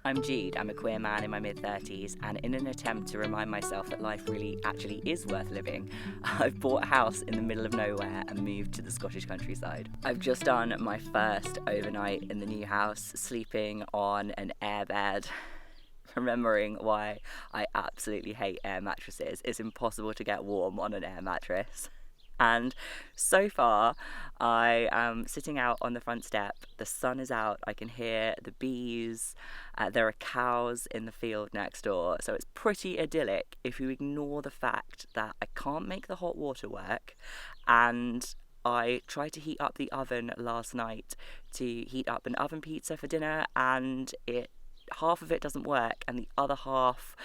I'm Jude, I'm a queer man in my mid-30s, and in an attempt to remind myself that life really actually is worth living, I've bought a house in the middle of nowhere and moved to the Scottish countryside. I've just done my first overnight in the new house, sleeping on an airbed, remembering why I absolutely hate air mattresses. It's impossible to get warm on an air mattress. And so far, I am sitting out on the front step. The sun is out. I can hear the bees. There are cows in the field next door. So it's pretty idyllic if you ignore the fact that I can't make the hot water work. And I tried to heat up the oven last night to heat up an oven pizza for dinner, and half of it doesn't work and the other half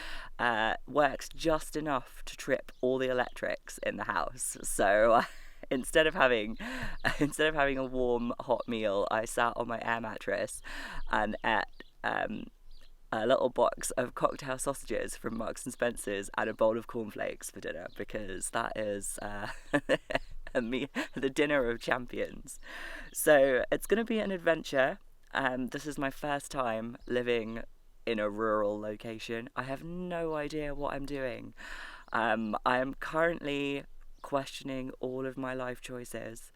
works just enough to trip all the electrics in the house. So instead of having a warm hot meal, I sat on my air mattress and ate a little box of cocktail sausages from Marks and Spencer's and a bowl of cornflakes for dinner, because that is the dinner of champions. So it's going to be an adventure. This is my first time living in a rural location. I have no idea what I'm doing. I am currently questioning all of my life choices.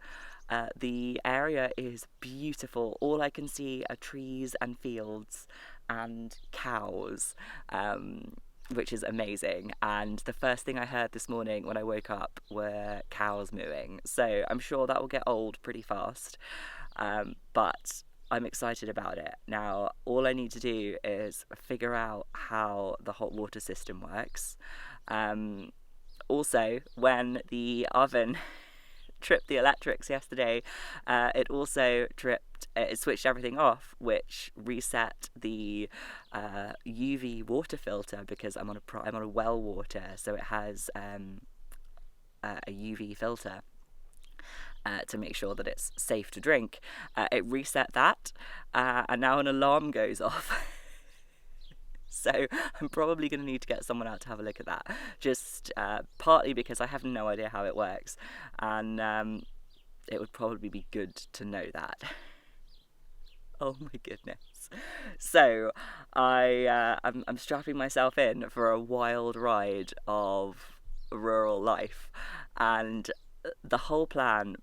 The area is beautiful. All I can see are trees and fields and cows, which is amazing. And the first thing I heard this morning when I woke up were cows mooing. So I'm sure that will get old pretty fast. But I'm excited about it. Now, all I need to do is figure out how the hot water system works. Also, when the oven tripped the electrics yesterday, it switched everything off, which reset the UV water filter, because I'm on a well water, so it has a UV filter. To make sure that it's safe to drink. It reset that, and now an alarm goes off. So I'm probably going to need to get someone out to have a look at that, just partly because I have no idea how it works, and it would probably be good to know that. Oh my goodness. So I'm strapping myself in for a wild ride of rural life, and the whole plan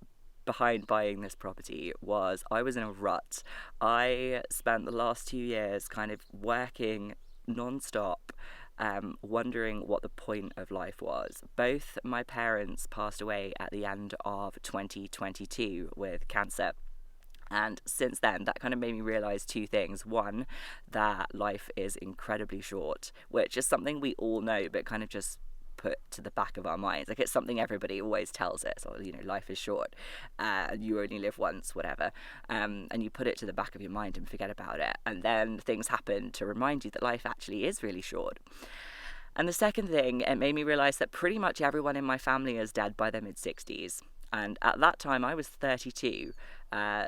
behind buying this property was I was in a rut. I spent the last 2 years kind of working non-stop, wondering what the point of life was. Both my parents passed away at the end of 2022 with cancer. And since then, that kind of made me realise two things. One, that life is incredibly short, which is something we all know, but kind of just put to the back of our minds. Like, it's something everybody always tells us, or, life is short, you only live once, whatever, and you put it to the back of your mind and forget about it, and then things happen to remind you that life actually is really short. And the second thing, it made me realise that pretty much everyone in my family is dead by their mid-60s, and at that time I was 32,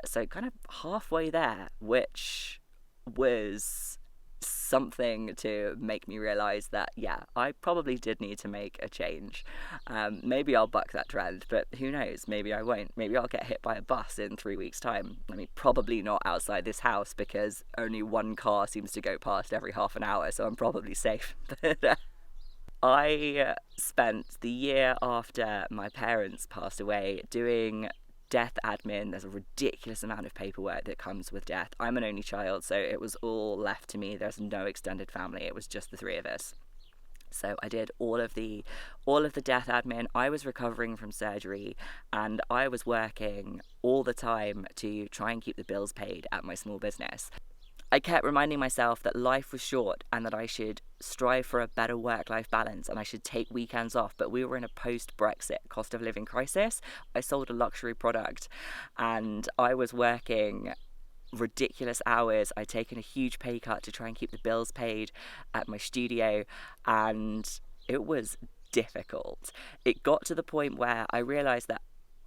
so kind of halfway there, which was something to make me realise that, yeah, I probably did need to make a change. Maybe I'll buck that trend, but who knows, maybe I won't. Maybe I'll get hit by a bus in 3 weeks' time. I mean, probably not outside this house, because only one car seems to go past every half an hour, so I'm probably safe. But I spent the year after my parents passed away doing death admin. There's a ridiculous amount of paperwork that comes with death. I'm an only child, so it was all left to me. There's no extended family. It was just the three of us. So I did all of the death admin. I was recovering from surgery, and I was working all the time to try and keep the bills paid at my small business. I kept reminding myself that life was short and that I should strive for a better work-life balance and I should take weekends off. But we were in a post-Brexit cost of living crisis. I sold a luxury product and I was working ridiculous hours. I'd taken a huge pay cut to try and keep the bills paid at my studio, and it was difficult. It got to the point where I realised that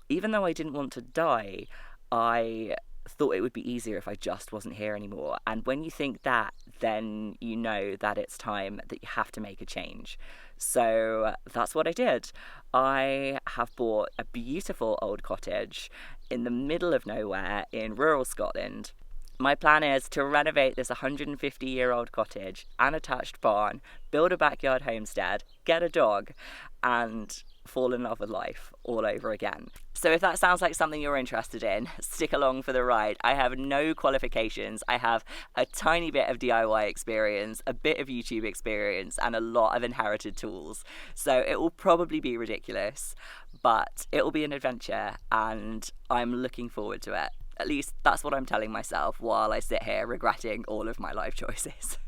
even though I didn't want to die, I thought it would be easier if I just wasn't here anymore. And when you think that, then you know that it's time that you have to make a change. So that's what I did. I have bought a beautiful old cottage in the middle of nowhere in rural Scotland. My plan is to renovate this 150-year-old cottage, an attached barn, build a backyard homestead, get a dog, and fall in love with life all over again. So if that sounds like something you're interested in, stick along for the ride. I have no qualifications. I have a tiny bit of DIY experience, a bit of YouTube experience, and a lot of inherited tools. So it will probably be ridiculous, but it will be an adventure, and I'm looking forward to it. At least that's what I'm telling myself while I sit here regretting all of my life choices.